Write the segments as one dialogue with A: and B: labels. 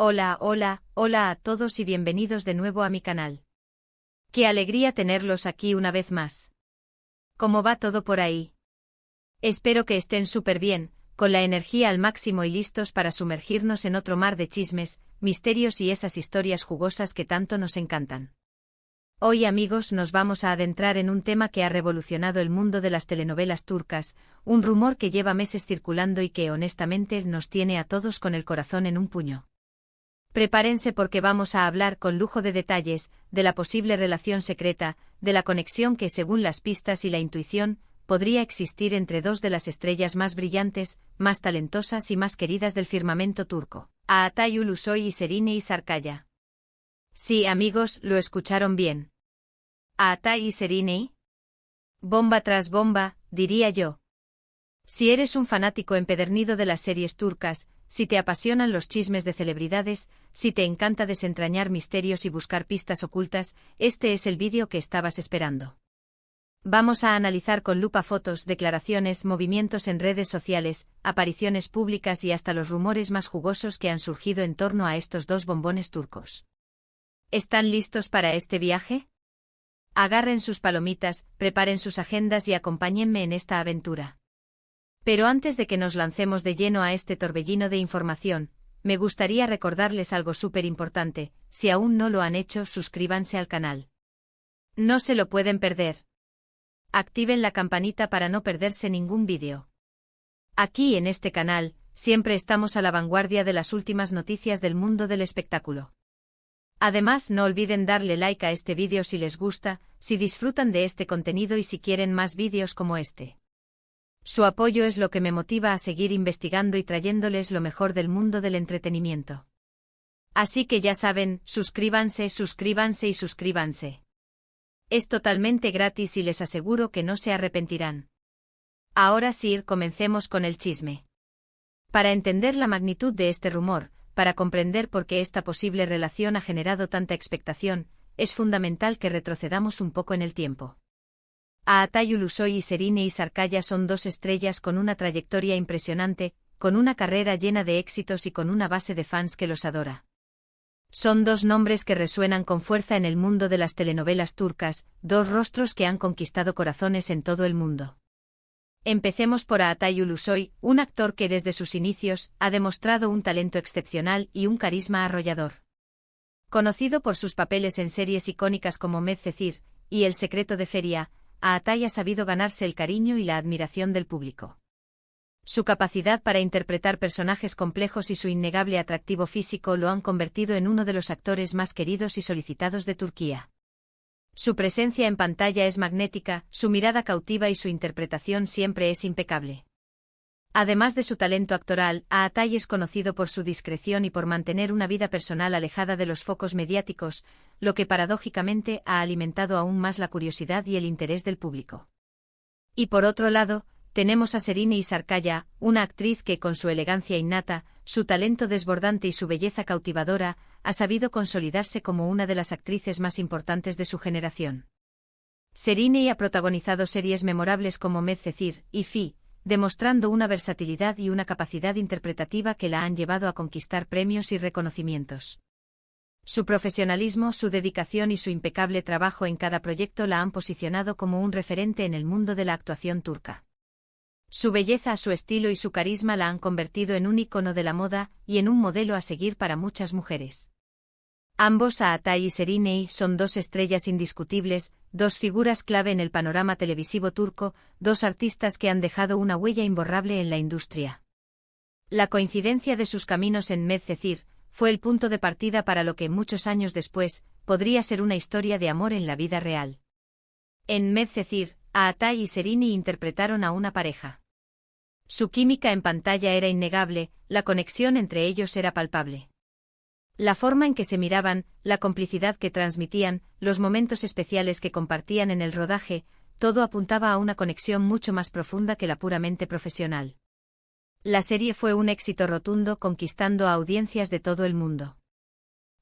A: Hola a todos y bienvenidos de nuevo a mi canal. Qué alegría tenerlos aquí una vez más. ¿Cómo va todo por ahí? Espero que estén súper bien, con la energía al máximo y listos para sumergirnos en otro mar de chismes, misterios y esas historias jugosas que tanto nos encantan. Hoy, amigos, nos vamos a adentrar en un tema que ha revolucionado el mundo de las telenovelas turcas, un rumor que lleva meses circulando y que honestamente nos tiene a todos con el corazón en un puño. Prepárense porque vamos a hablar con lujo de detalles, de la posible relación secreta, de la conexión que, según las pistas y la intuición, podría existir entre dos de las estrellas más brillantes, más talentosas y más queridas del firmamento turco, Aatay Ulusoy y Serine Sarıkaya. Sí, amigos, lo escucharon bien. Aatay y Serine. Bomba tras bomba, diría yo. Si eres un fanático empedernido de las series turcas, si te apasionan los chismes de celebridades, si te encanta desentrañar misterios y buscar pistas ocultas, este es el vídeo que estabas esperando. Vamos a analizar con lupa fotos, declaraciones, movimientos en redes sociales, apariciones públicas y hasta los rumores más jugosos que han surgido en torno a estos dos bombones turcos. ¿Están listos para este viaje? Agarren sus palomitas, preparen sus agendas y acompáñenme en esta aventura. Pero antes de que nos lancemos de lleno a este torbellino de información, me gustaría recordarles algo súper importante: si aún no lo han hecho, suscríbanse al canal. No se lo pueden perder. Activen la campanita para no perderse ningún vídeo. Aquí en este canal, siempre estamos a la vanguardia de las últimas noticias del mundo del espectáculo. Además, no olviden darle like a este vídeo si les gusta, si disfrutan de este contenido y si quieren más vídeos como este. Su apoyo es lo que me motiva a seguir investigando y trayéndoles lo mejor del mundo del entretenimiento. Así que ya saben, suscríbanse y suscríbanse. Es totalmente gratis y les aseguro que no se arrepentirán. Ahora sí, comencemos con el chisme. Para entender la magnitud de este rumor, para comprender por qué esta posible relación ha generado tanta expectación, es fundamental que retrocedamos un poco en el tiempo. Aatay Ulusoy y Serine Sarıkaya son dos estrellas con una trayectoria impresionante, con una carrera llena de éxitos y con una base de fans que los adora. Son dos nombres que resuenan con fuerza en el mundo de las telenovelas turcas, dos rostros que han conquistado corazones en todo el mundo. Empecemos por Aatay Ulusoy, un actor que desde sus inicios ha demostrado un talento excepcional y un carisma arrollador. Conocido por sus papeles en series icónicas como Medcezir y El secreto de Feria, Aatay ha sabido ganarse el cariño y la admiración del público. Su capacidad para interpretar personajes complejos y su innegable atractivo físico lo han convertido en uno de los actores más queridos y solicitados de Turquía. Su presencia en pantalla es magnética, su mirada cautiva y su interpretación siempre es impecable. Además de su talento actoral, Aatay es conocido por su discreción y por mantener una vida personal alejada de los focos mediáticos, lo que paradójicamente ha alimentado aún más la curiosidad y el interés del público. Y por otro lado, tenemos a Serine Sarıkaya, una actriz que con su elegancia innata, su talento desbordante y su belleza cautivadora, ha sabido consolidarse como una de las actrices más importantes de su generación. Serine ha protagonizado series memorables como Medcezir y Fi, demostrando una versatilidad y una capacidad interpretativa que la han llevado a conquistar premios y reconocimientos. Su profesionalismo, su dedicación y su impecable trabajo en cada proyecto la han posicionado como un referente en el mundo de la actuación turca. Su belleza, su estilo y su carisma la han convertido en un ícono de la moda y en un modelo a seguir para muchas mujeres. Ambos, Aatay y Serine, son dos estrellas indiscutibles, dos figuras clave en el panorama televisivo turco, dos artistas que han dejado una huella imborrable en la industria. La coincidencia de sus caminos en Medcezir fue el punto de partida para lo que muchos años después podría ser una historia de amor en la vida real. En Medcezir, Aatay y Serine interpretaron a una pareja. Su química en pantalla era innegable, la conexión entre ellos era palpable. La forma en que se miraban, la complicidad que transmitían, los momentos especiales que compartían en el rodaje, todo apuntaba a una conexión mucho más profunda que la puramente profesional. La serie fue un éxito rotundo, conquistando a audiencias de todo el mundo.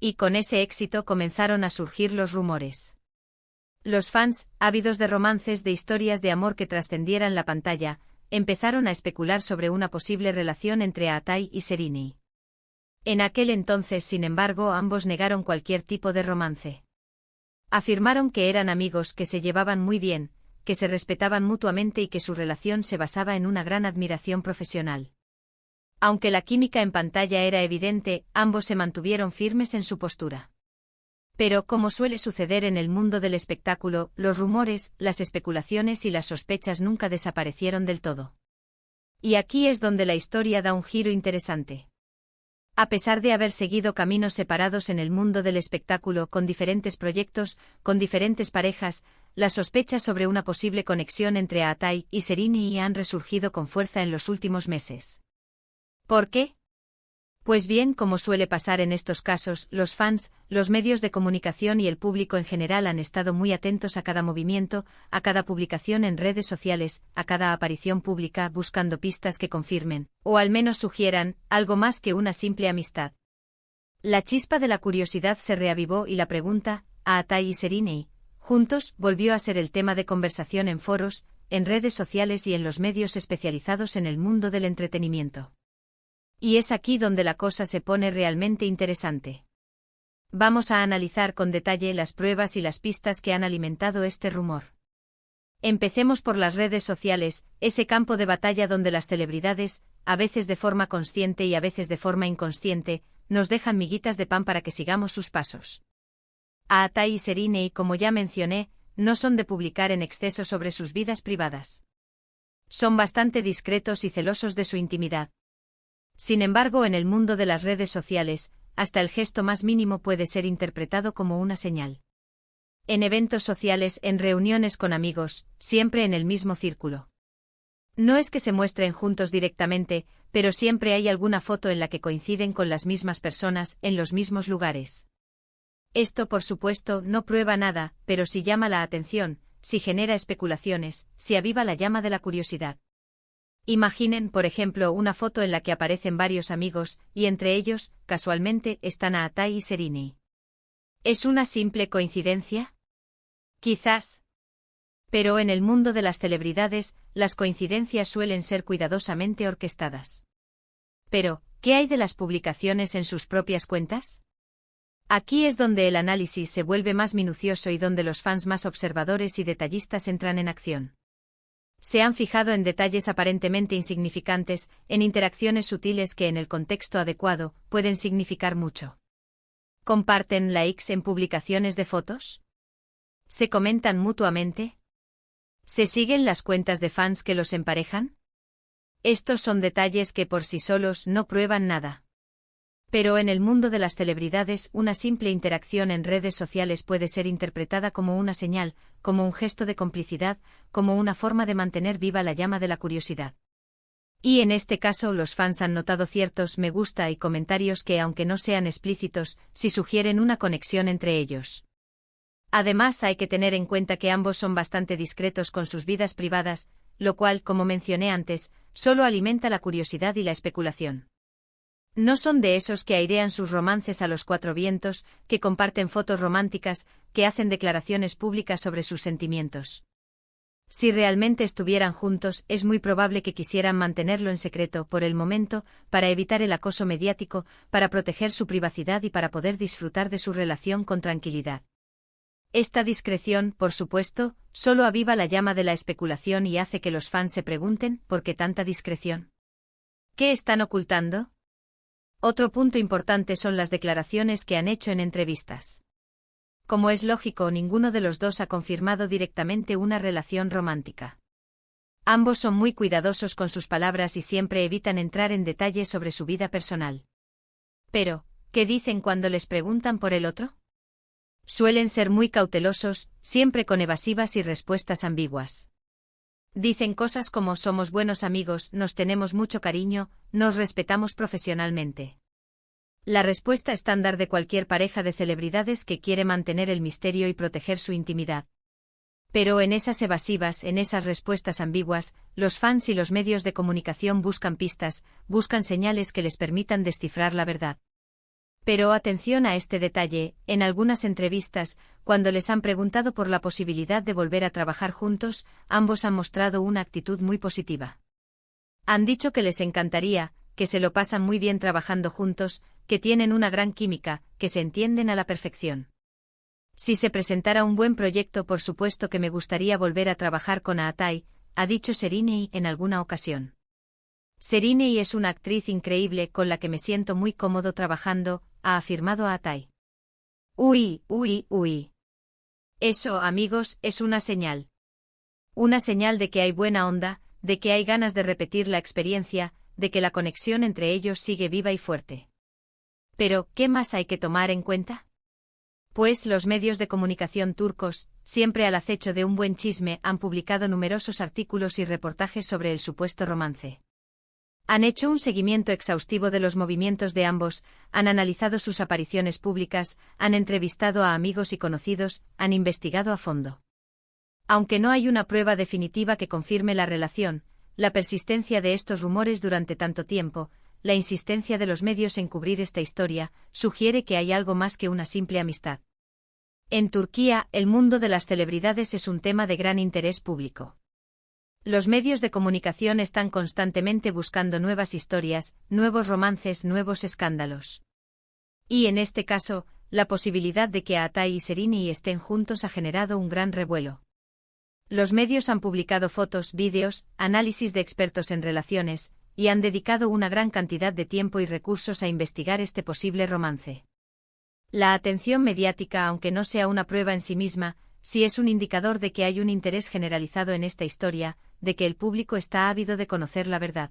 A: Y con ese éxito comenzaron a surgir los rumores. Los fans, ávidos de romances, de historias de amor que trascendieran la pantalla, empezaron a especular sobre una posible relación entre Aatay y Serine. En aquel entonces, sin embargo, ambos negaron cualquier tipo de romance. Afirmaron que eran amigos, que se llevaban muy bien, que se respetaban mutuamente y que su relación se basaba en una gran admiración profesional. Aunque la química en pantalla era evidente, ambos se mantuvieron firmes en su postura. Pero, como suele suceder en el mundo del espectáculo, los rumores, las especulaciones y las sospechas nunca desaparecieron del todo. Y aquí es donde la historia da un giro interesante. A pesar de haber seguido caminos separados en el mundo del espectáculo, con diferentes proyectos, con diferentes parejas, las sospechas sobre una posible conexión entre Atai y Serini han resurgido con fuerza en los últimos meses. ¿Por qué? Pues bien, como suele pasar en estos casos, los fans, los medios de comunicación y el público en general han estado muy atentos a cada movimiento, a cada publicación en redes sociales, a cada aparición pública, buscando pistas que confirmen, o al menos sugieran, algo más que una simple amistad. La chispa de la curiosidad se reavivó y la pregunta, a Atai y Serini, juntos, volvió a ser el tema de conversación en foros, en redes sociales y en los medios especializados en el mundo del entretenimiento. Y es aquí donde la cosa se pone realmente interesante. Vamos a analizar con detalle las pruebas y las pistas que han alimentado este rumor. Empecemos por las redes sociales, ese campo de batalla donde las celebridades, a veces de forma consciente y a veces de forma inconsciente, nos dejan miguitas de pan para que sigamos sus pasos. Atai y Serini, como ya mencioné, no son de publicar en exceso sobre sus vidas privadas. Son bastante discretos y celosos de su intimidad. Sin embargo, en el mundo de las redes sociales, hasta el gesto más mínimo puede ser interpretado como una señal. En eventos sociales, en reuniones con amigos, siempre en el mismo círculo. No es que se muestren juntos directamente, pero siempre hay alguna foto en la que coinciden con las mismas personas, en los mismos lugares. Esto, por supuesto, no prueba nada, pero sí llama la atención, sí genera especulaciones, sí aviva la llama de la curiosidad. Imaginen, por ejemplo, una foto en la que aparecen varios amigos, y entre ellos, casualmente, están Atai y Serini. ¿Es una simple coincidencia? Quizás. Pero en el mundo de las celebridades, las coincidencias suelen ser cuidadosamente orquestadas. Pero, ¿qué hay de las publicaciones en sus propias cuentas? Aquí es donde el análisis se vuelve más minucioso y donde los fans más observadores y detallistas entran en acción. Se han fijado en detalles aparentemente insignificantes, en interacciones sutiles que en el contexto adecuado pueden significar mucho. ¿Comparten likes en publicaciones de fotos? ¿Se comentan mutuamente? ¿Se siguen las cuentas de fans que los emparejan? Estos son detalles que por sí solos no prueban nada. Pero en el mundo de las celebridades, una simple interacción en redes sociales puede ser interpretada como una señal, como un gesto de complicidad, como una forma de mantener viva la llama de la curiosidad. Y en este caso los fans han notado ciertos me gusta y comentarios que, aunque no sean explícitos, sí sugieren una conexión entre ellos. Además, hay que tener en cuenta que ambos son bastante discretos con sus vidas privadas, lo cual, como mencioné antes, solo alimenta la curiosidad y la especulación. No son de esos que airean sus romances a los cuatro vientos, que comparten fotos románticas, que hacen declaraciones públicas sobre sus sentimientos. Si realmente estuvieran juntos, es muy probable que quisieran mantenerlo en secreto por el momento, para evitar el acoso mediático, para proteger su privacidad y para poder disfrutar de su relación con tranquilidad. Esta discreción, por supuesto, solo aviva la llama de la especulación y hace que los fans se pregunten, ¿por qué tanta discreción? ¿Qué están ocultando? Otro punto importante son las declaraciones que han hecho en entrevistas. Como es lógico, ninguno de los dos ha confirmado directamente una relación romántica. Ambos son muy cuidadosos con sus palabras y siempre evitan entrar en detalles sobre su vida personal. Pero, ¿qué dicen cuando les preguntan por el otro? Suelen ser muy cautelosos, siempre con evasivas y respuestas ambiguas. Dicen cosas como somos buenos amigos, nos tenemos mucho cariño, nos respetamos profesionalmente. La respuesta estándar de cualquier pareja de celebridades que quiere mantener el misterio y proteger su intimidad. Pero en esas evasivas, en esas respuestas ambiguas, los fans y los medios de comunicación buscan pistas, buscan señales que les permitan descifrar la verdad. Pero atención a este detalle, en algunas entrevistas, cuando les han preguntado por la posibilidad de volver a trabajar juntos, ambos han mostrado una actitud muy positiva. Han dicho que les encantaría, que se lo pasan muy bien trabajando juntos, que tienen una gran química, que se entienden a la perfección. Si se presentara un buen proyecto, por supuesto que me gustaría volver a trabajar con Aatai, ha dicho Serinei en alguna ocasión. Serinei es una actriz increíble con la que me siento muy cómodo trabajando, ha afirmado Aatai. Uy. Eso, amigos, es una señal. Una señal de que hay buena onda, de que hay ganas de repetir la experiencia, de que la conexión entre ellos sigue viva y fuerte. Pero, ¿qué más hay que tomar en cuenta? Pues los medios de comunicación turcos, siempre al acecho de un buen chisme, han publicado numerosos artículos y reportajes sobre el supuesto romance. Han hecho un seguimiento exhaustivo de los movimientos de ambos, han analizado sus apariciones públicas, han entrevistado a amigos y conocidos, han investigado a fondo. Aunque no hay una prueba definitiva que confirme la relación, la persistencia de estos rumores durante tanto tiempo, la insistencia de los medios en cubrir esta historia, sugiere que hay algo más que una simple amistad. En Turquía, el mundo de las celebridades es un tema de gran interés público. Los medios de comunicación están constantemente buscando nuevas historias, nuevos romances, nuevos escándalos. Y en este caso, la posibilidad de que Aatai y Serinei estén juntos ha generado un gran revuelo. Los medios han publicado fotos, vídeos, análisis de expertos en relaciones, y han dedicado una gran cantidad de tiempo y recursos a investigar este posible romance. La atención mediática, aunque no sea una prueba en sí misma, sí es un indicador de que hay un interés generalizado en esta historia, de que el público está ávido de conocer la verdad.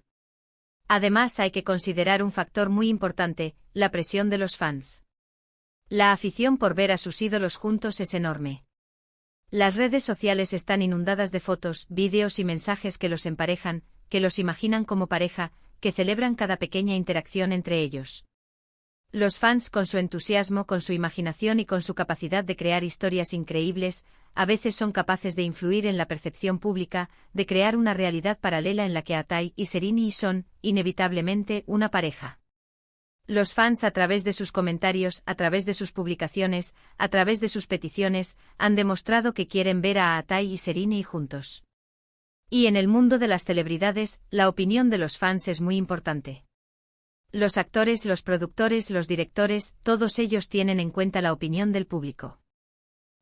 A: Además, hay que considerar un factor muy importante, la presión de los fans. La afición por ver a sus ídolos juntos es enorme. Las redes sociales están inundadas de fotos, vídeos y mensajes que los emparejan, que los imaginan como pareja, que celebran cada pequeña interacción entre ellos. Los fans, con su entusiasmo, con su imaginación y con su capacidad de crear historias increíbles, a veces son capaces de influir en la percepción pública, de crear una realidad paralela en la que Aatai y Serinei son, inevitablemente, una pareja. Los fans, a través de sus comentarios, a través de sus publicaciones, a través de sus peticiones, han demostrado que quieren ver a Aatai y Serinei juntos. Y en el mundo de las celebridades, la opinión de los fans es muy importante. Los actores, los productores, los directores, todos ellos tienen en cuenta la opinión del público.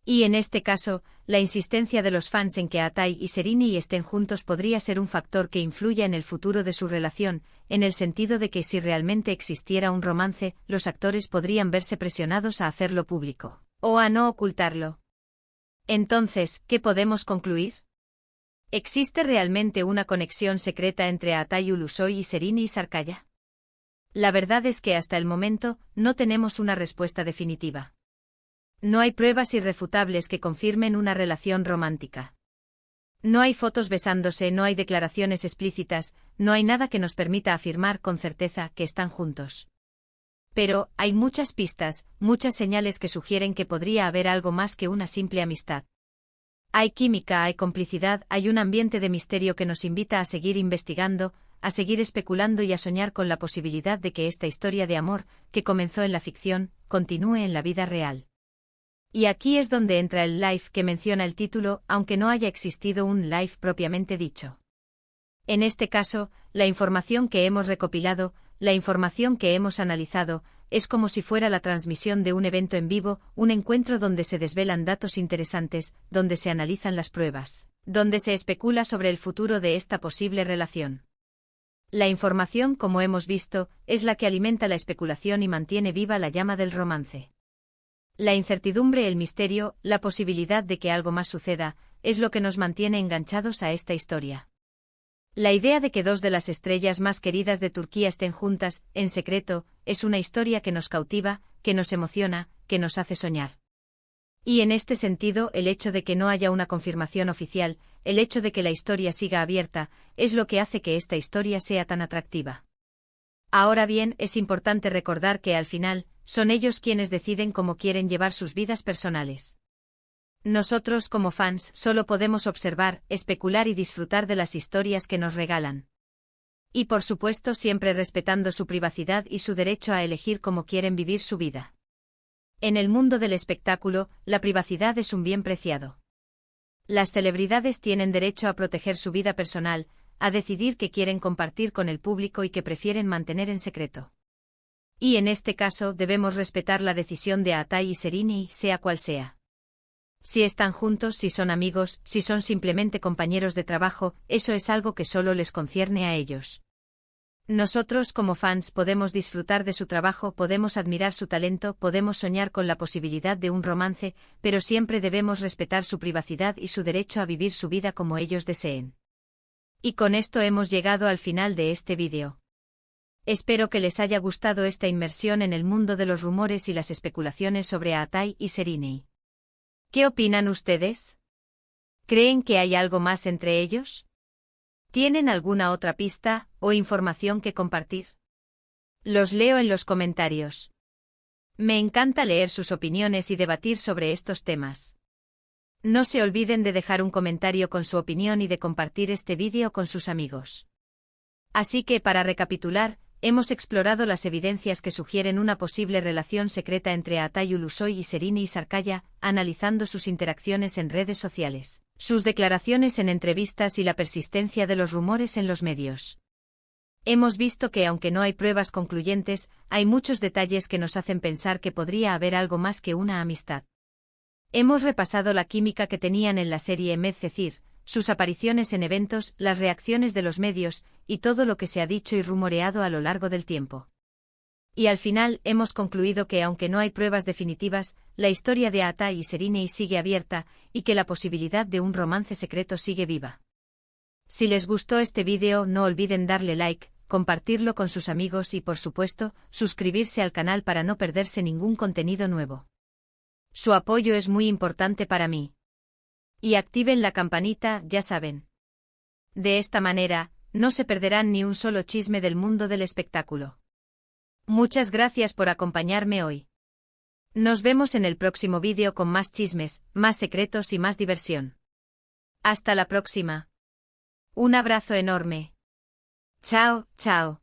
A: Y en este caso, la insistencia de los fans en que Aatai y Serinei estén juntos podría ser un factor que influya en el futuro de su relación, en el sentido de que si realmente existiera un romance, los actores podrían verse presionados a hacerlo público, o a no ocultarlo. Entonces, ¿qué podemos concluir? ¿Existe realmente una conexión secreta entre Aatai Ulusoy y Serinei Sarkaya? La verdad es que hasta el momento, no tenemos una respuesta definitiva. No hay pruebas irrefutables que confirmen una relación romántica. No hay fotos besándose, no hay declaraciones explícitas, no hay nada que nos permita afirmar con certeza que están juntos. Pero, hay muchas pistas, muchas señales que sugieren que podría haber algo más que una simple amistad. Hay química, hay complicidad, hay un ambiente de misterio que nos invita a seguir investigando, a seguir especulando y a soñar con la posibilidad de que esta historia de amor, que comenzó en la ficción, continúe en la vida real. Y aquí es donde entra el live que menciona el título, aunque no haya existido un live propiamente dicho. En este caso, la información que hemos recopilado, la información que hemos analizado, es como si fuera la transmisión de un evento en vivo, un encuentro donde se desvelan datos interesantes, donde se analizan las pruebas, donde se especula sobre el futuro de esta posible relación. La información, como hemos visto, es la que alimenta la especulación y mantiene viva la llama del romance. La incertidumbre, el misterio, la posibilidad de que algo más suceda, es lo que nos mantiene enganchados a esta historia. La idea de que dos de las estrellas más queridas de Turquía estén juntas, en secreto, es una historia que nos cautiva, que nos emociona, que nos hace soñar. Y en este sentido, el hecho de que no haya una confirmación oficial, el hecho de que la historia siga abierta, es lo que hace que esta historia sea tan atractiva. Ahora bien, es importante recordar que al final, son ellos quienes deciden cómo quieren llevar sus vidas personales. Nosotros como fans solo podemos observar, especular y disfrutar de las historias que nos regalan. Y por supuesto siempre respetando su privacidad y su derecho a elegir cómo quieren vivir su vida. En el mundo del espectáculo, la privacidad es un bien preciado. Las celebridades tienen derecho a proteger su vida personal, a decidir qué quieren compartir con el público y qué prefieren mantener en secreto. Y en este caso debemos respetar la decisión de Atai y Sereni, sea cual sea. Si están juntos, si son amigos, si son simplemente compañeros de trabajo, eso es algo que solo les concierne a ellos. Nosotros como fans podemos disfrutar de su trabajo, podemos admirar su talento, podemos soñar con la posibilidad de un romance, pero siempre debemos respetar su privacidad y su derecho a vivir su vida como ellos deseen. Y con esto hemos llegado al final de este vídeo. Espero que les haya gustado esta inmersión en el mundo de los rumores y las especulaciones sobre Atai y Sereni. ¿Qué opinan ustedes? ¿Creen que hay algo más entre ellos? ¿Tienen alguna otra pista o información que compartir? Los leo en los comentarios. Me encanta leer sus opiniones y debatir sobre estos temas. No se olviden de dejar un comentario con su opinión y de compartir este vídeo con sus amigos. Así que para recapitular, hemos explorado las evidencias que sugieren una posible relación secreta entre Atai Ulusoy y Sereni Sarkaya, analizando sus interacciones en redes sociales, sus declaraciones en entrevistas y la persistencia de los rumores en los medios. Hemos visto que aunque no hay pruebas concluyentes, hay muchos detalles que nos hacen pensar que podría haber algo más que una amistad. Hemos repasado la química que tenían en la serie Medcezir, sus apariciones en eventos, las reacciones de los medios, y todo lo que se ha dicho y rumoreado a lo largo del tiempo. Y al final hemos concluido que aunque no hay pruebas definitivas, la historia de Atai y Sereni sigue abierta, y que la posibilidad de un romance secreto sigue viva. Si les gustó este vídeo no olviden darle like, compartirlo con sus amigos y por supuesto, suscribirse al canal para no perderse ningún contenido nuevo. Su apoyo es muy importante para mí. Y activen la campanita, ya saben. De esta manera, no se perderán ni un solo chisme del mundo del espectáculo. Muchas gracias por acompañarme hoy. Nos vemos en el próximo vídeo con más chismes, más secretos y más diversión. Hasta la próxima. Un abrazo enorme. Chao, chao.